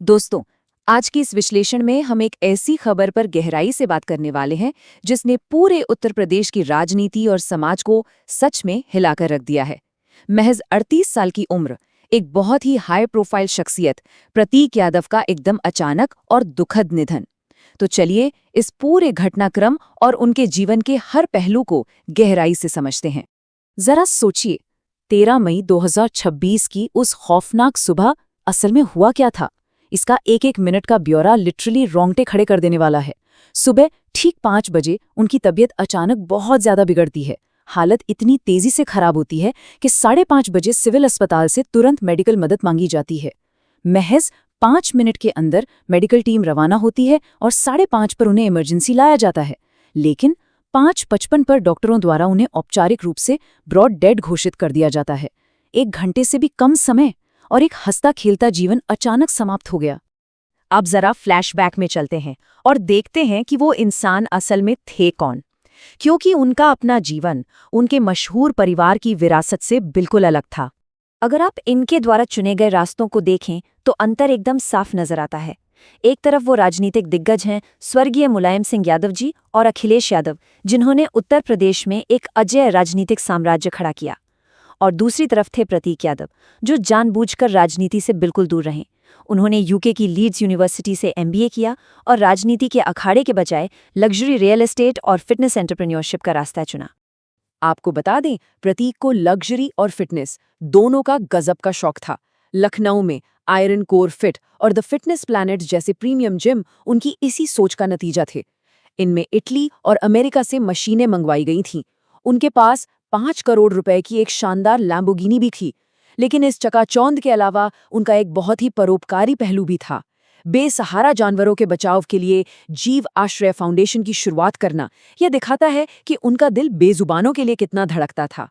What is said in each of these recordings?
दोस्तों, आज की इस विश्लेषण में हम एक ऐसी खबर पर गहराई से बात करने वाले हैं जिसने पूरे उत्तर प्रदेश की राजनीति और समाज को सच में हिलाकर रख दिया है। महज 38 साल की उम्र, एक बहुत ही हाई प्रोफाइल शख्सियत प्रतीक यादव का एकदम अचानक और दुखद निधन। तो चलिए इस पूरे घटनाक्रम और उनके जीवन के हर पहलू को गहराई से समझते हैं। जरा सोचिए, 13 मई 2026 की उस खौफनाक सुबह असल में हुआ क्या था? इसका एक एक मिनट का ब्यौरा लिटरली रोंगटे खड़े कर देने वाला है। सुबह ठीक 5 बजे उनकी तबीयत अचानक बहुत ज्यादा बिगड़ती है। हालत इतनी तेजी से खराब होती है कि 5:30 बजे सिविल अस्पताल से तुरंत मेडिकल मदद मांगी जाती है। महज 5 मिनट के अंदर मेडिकल टीम रवाना होती है और 5:30 पर उन्हें इमरजेंसी लाया जाता है। लेकिन 5:55 पर डॉक्टरों द्वारा उन्हें औपचारिक रूप से ब्रॉड डेड घोषित कर दिया जाता है। 1 घंटे से भी कम समय और एक हंसता खेलता जीवन अचानक समाप्त हो गया। अब जरा फ्लैशबैक में चलते हैं और देखते हैं कि वो इंसान असल में थे कौन, क्योंकि उनका अपना जीवन उनके मशहूर परिवार की विरासत से बिल्कुल अलग था। अगर आप इनके द्वारा चुने गए रास्तों को देखें तो अंतर एकदम साफ नजर आता है। एक तरफ वो राजनीतिक दिग्गज हैं, स्वर्गीय मुलायम सिंह यादव जी और अखिलेश यादव, जिन्होंने उत्तर प्रदेश में एक अजेय राजनीतिक साम्राज्य खड़ा किया। और दूसरी तरफ थे प्रतीक यादव, जो जानबूझकर राजनीति से बिल्कुल दूर रहे। उन्होंने यूके की लीड्स यूनिवर्सिटी से एमबीए किया और राजनीति के अखाड़े के बजाय लग्जरी रियल एस्टेट और फिटनेस एंटरप्रेन्योरशिप का रास्ता चुना। आपको बता दें, प्रतीक को लग्जरी और फिटनेस दोनों का गजब का शौक था। लखनऊ में आयरन कोर फिट और द फिटनेस प्लैनेट जैसे प्रीमियम जिम उनकी इसी सोच का नतीजा थे। इनमें इटली और अमेरिका से मशीनें मंगवाई गई थीं। उनके पास 5 करोड़ रुपए की एक शानदार लैम्बोर्गिनी भी थी। लेकिन इस चकाचौंध के अलावा उनका एक बहुत ही परोपकारी पहलू भी था। बेसहारा जानवरों के बचाव के लिए जीव आश्रय फाउंडेशन की शुरुआत करना यह दिखाता है कि उनका दिल बेजुबानों के लिए कितना धड़कता था।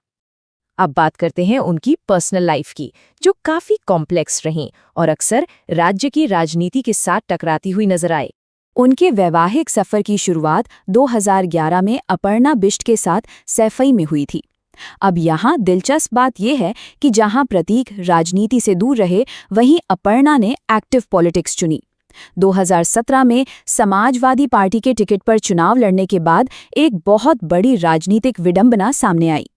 अब बात करते हैं उनकी पर्सनल लाइफ की, जो काफी कॉम्प्लेक्स रही और अक्सर राज्य की राजनीति के साथ टकराती हुई नजर आए। उनके वैवाहिक सफर की शुरुआत 2011 में अपर्णा बिष्ट के साथ सैफई में हुई थी। अब यहाँ दिलचस्प बात यह है कि जहाँ प्रतीक राजनीति से दूर रहे, वहीं अपर्णा ने एक्टिव पॉलिटिक्स चुनी। 2017 में समाजवादी पार्टी के टिकट पर चुनाव लड़ने के बाद एक बहुत बड़ी राजनीतिक विडंबना सामने आई।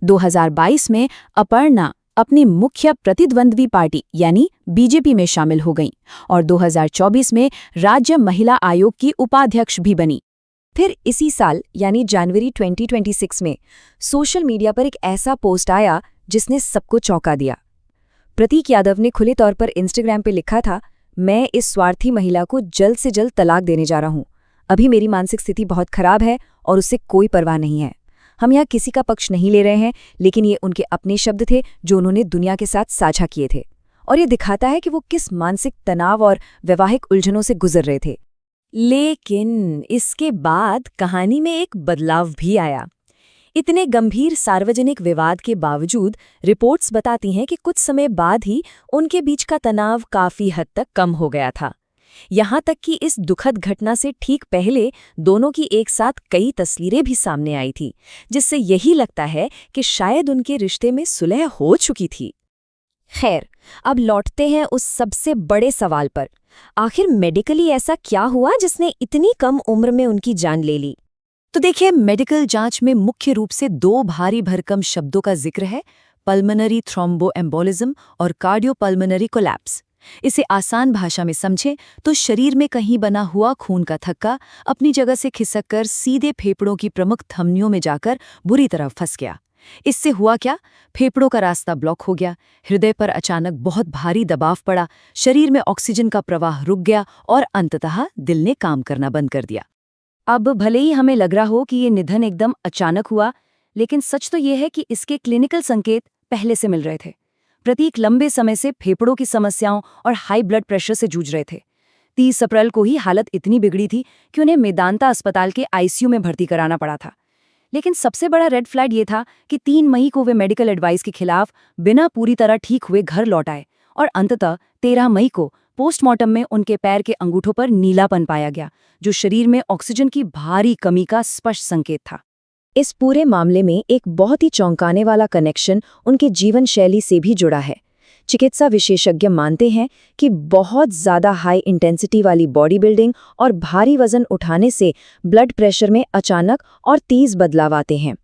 2022 में अपर्णा अपनी मुख्य प्रतिद्वंद्वी पार्टी यानी बीजेपी में शामिल हो गईं और 2024 में राज्य महिला आयोग की उपाध्यक्ष भी बनी। फिर इसी साल यानी जनवरी 2026 में सोशल मीडिया पर एक ऐसा पोस्ट आया जिसने सबको चौंका दिया। प्रतीक यादव ने खुले तौर पर इंस्टाग्राम पे लिखा था, मैं इस स्वार्थी महिला को जल्द से जल्द तलाक देने जा रहा हूँ। अभी मेरी मानसिक स्थिति बहुत खराब है और उससे कोई परवाह नहीं है। हम यहाँ किसी का पक्ष नहीं ले रहे हैं, लेकिन ये उनके अपने शब्द थे जो उन्होंने दुनिया के साथ साझा किए थे। और ये दिखाता है कि वो किस मानसिक तनाव और वैवाहिक उलझनों से गुजर रहे थे। लेकिन इसके बाद कहानी में एक बदलाव भी आया। इतने गंभीर सार्वजनिक विवाद के बावजूद रिपोर्ट्स बताती हैं कि कुछ समय बाद ही उनके बीच का तनाव काफी हद तक कम हो गया था। यहाँ तक कि इस दुखद घटना से ठीक पहले दोनों की एक साथ कई तस्वीरें भी सामने आई थी, जिससे यही लगता है कि शायद उनके रिश्ते में सुलह हो चुकी थी। खैर, अब लौटते हैं उस सबसे बड़े सवाल पर। आखिर मेडिकली ऐसा क्या हुआ जिसने इतनी कम उम्र में उनकी जान ले ली? तो देखिए, मेडिकल जांच में मुख्य रूप से 2 भारी भरकम शब्दों का जिक्र है, पल्मोनरी थ्रोम्बोएम्बोलिज्म और कार्डियोपल्मोनरी कोलैप्स। इसे आसान भाषा में समझें तो शरीर में कहीं बना हुआ खून का थक्का अपनी जगह से खिसककर सीधे फेफड़ों की प्रमुख धमनियों में जाकर बुरी तरह फंस गया। इससे हुआ क्या? फेफड़ों का रास्ता ब्लॉक हो गया, हृदय पर अचानक बहुत भारी दबाव पड़ा, शरीर में ऑक्सीजन का प्रवाह रुक गया और अंततः दिल ने काम करना बंद कर दिया। अब भले ही हमें लग रहा हो कि ये निधन एकदम अचानक हुआ, लेकिन सच तो ये है कि इसके क्लिनिकल संकेत पहले से मिल रहे थे। प्रतीक लंबे समय से फेफड़ों की समस्याओं और हाई ब्लड प्रेशर से जूझ रहे थे। 30 अप्रैल को ही हालत इतनी बिगड़ी थी कि उन्हें मेदांता अस्पताल के आईसीयू में भर्ती कराना पड़ा था। लेकिन सबसे बड़ा रेड फ्लैग ये था कि 3 मई को वे मेडिकल एडवाइस के खिलाफ बिना पूरी तरह ठीक हुए घर लौट आए और अंततः 13 मई को पोस्टमार्टम में उनके पैर के अंगूठों पर नीलापन पाया गया, जो शरीर में ऑक्सीजन की भारी कमी का स्पष्ट संकेत था। इस पूरे मामले में एक बहुत ही चौंकाने वाला कनेक्शन उनके जीवन शैली से भी जुड़ा है। चिकित्सा विशेषज्ञ मानते हैं कि बहुत ज़्यादा हाई इंटेंसिटी वाली बॉडी बिल्डिंग और भारी वजन उठाने से ब्लड प्रेशर में अचानक और तेज़ बदलाव आते हैं।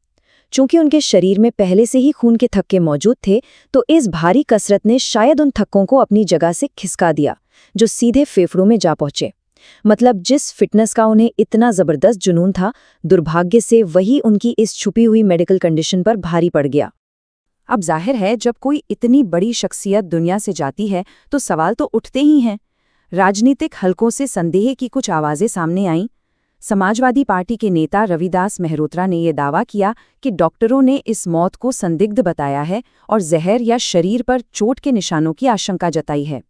चूंकि उनके शरीर में पहले से ही खून के थक्के मौजूद थे, तो इस भारी कसरत ने शायद उन थक्कों को अपनी जगह से खिसका दिया, जो सीधे फेफड़ों में जा पहुंचे। मतलब जिस फिटनेस का उन्हें इतना जबरदस्त जुनून था, दुर्भाग्य से वही उनकी इस छुपी हुई मेडिकल कंडीशन पर भारी पड़ गया। अब जाहिर है, जब कोई इतनी बड़ी शख्सियत दुनिया से जाती है तो सवाल तो उठते ही हैं। राजनीतिक हलकों से संदेह की कुछ आवाजें सामने आईं। समाजवादी पार्टी के नेता रविदास मेहरोत्रा ने यह दावा किया कि डॉक्टरों ने इस मौत को संदिग्ध बताया है और जहर या शरीर पर चोट के निशानों की आशंका जताई है।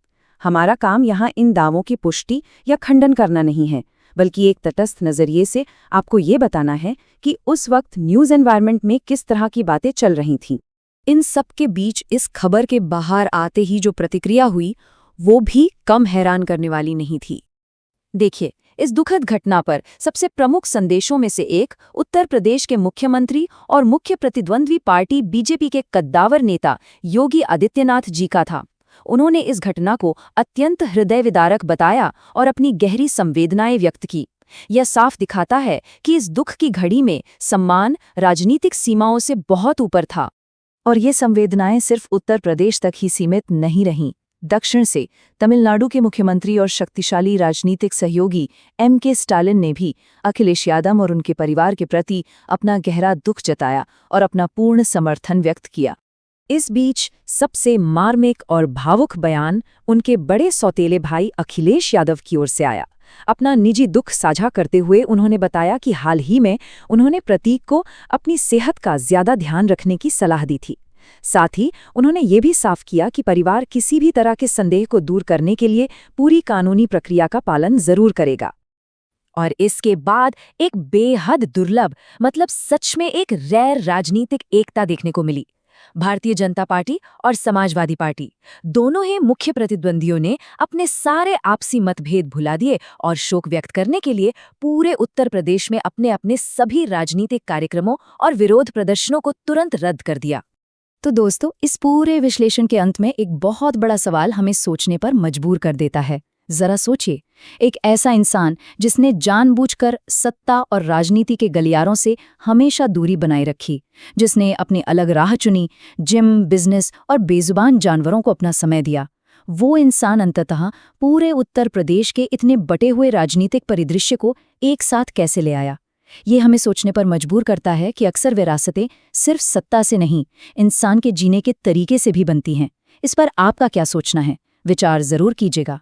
हमारा काम यहाँ इन दावों की पुष्टि या खंडन करना नहीं है, बल्कि एक तटस्थ नजरिए से आपको ये बताना है कि उस वक्त न्यूज़ एनवायरनमेंट में किस तरह की बातें चल रही थीं। इन सब के बीच इस खबर के बाहर आते ही जो प्रतिक्रिया हुई, वो भी कम हैरान करने वाली नहीं थी। देखिए, इस दुखद घटना पर सबसे प्रमुख संदेशों में से एक उत्तर प्रदेश के मुख्यमंत्री और मुख्य प्रतिद्वंद्वी पार्टी बीजेपी के कद्दावर नेता योगी आदित्यनाथ जी का था। उन्होंने इस घटना को अत्यंत हृदय विदारक बताया और अपनी गहरी संवेदनाएं व्यक्त की। यह साफ दिखाता है कि इस दुख की घड़ी में सम्मान राजनीतिक सीमाओं से बहुत ऊपर था। और ये संवेदनाएं सिर्फ उत्तर प्रदेश तक ही सीमित नहीं रहीं। दक्षिण से तमिलनाडु के मुख्यमंत्री और शक्तिशाली राजनीतिक सहयोगी M.K. स्टालिन ने भी अखिलेश यादव और उनके परिवार के प्रति अपना गहरा दुख जताया और अपना पूर्ण समर्थन व्यक्त किया। इस बीच सबसे मार्मिक और भावुक बयान उनके बड़े सौतेले भाई अखिलेश यादव की ओर से आया। अपना निजी दुख साझा करते हुए उन्होंने बताया कि हाल ही में उन्होंने प्रतीक को अपनी सेहत का ज्यादा ध्यान रखने की सलाह दी थी। साथ ही उन्होंने ये भी साफ किया कि परिवार किसी भी तरह के संदेह को दूर करने के लिए पूरी कानूनी प्रक्रिया का पालन जरूर करेगा। और इसके बाद एक बेहद दुर्लभ, मतलब सच में एक रैर राजनीतिक एकता देखने को मिली। भारतीय जनता पार्टी और समाजवादी पार्टी दोनों ही मुख्य प्रतिद्वंदियों ने अपने सारे आपसी मतभेद भुला दिए और शोक व्यक्त करने के लिए पूरे उत्तर प्रदेश में अपने अपने सभी राजनीतिक कार्यक्रमों और विरोध प्रदर्शनों को तुरंत रद्द कर दिया। तो दोस्तों, इस पूरे विश्लेषण के अंत में एक बहुत बड़ा सवाल हमें सोचने पर मजबूर कर देता है। जरा सोचिए, एक ऐसा इंसान जिसने जानबूझकर सत्ता और राजनीति के गलियारों से हमेशा दूरी बनाए रखी, जिसने अपनी अलग राह चुनी, जिम, बिजनेस और बेजुबान जानवरों को अपना समय दिया, वो इंसान अंततः पूरे उत्तर प्रदेश के इतने बटे हुए राजनीतिक परिदृश्य को एक साथ कैसे ले आया। ये हमें सोचने पर मजबूर करता है कि अक्सर विरासतें सिर्फ सत्ता से नहीं, इंसान के जीने के तरीके से भी बनती हैं। इस पर आपका क्या सोचना है? विचार जरूर कीजिएगा।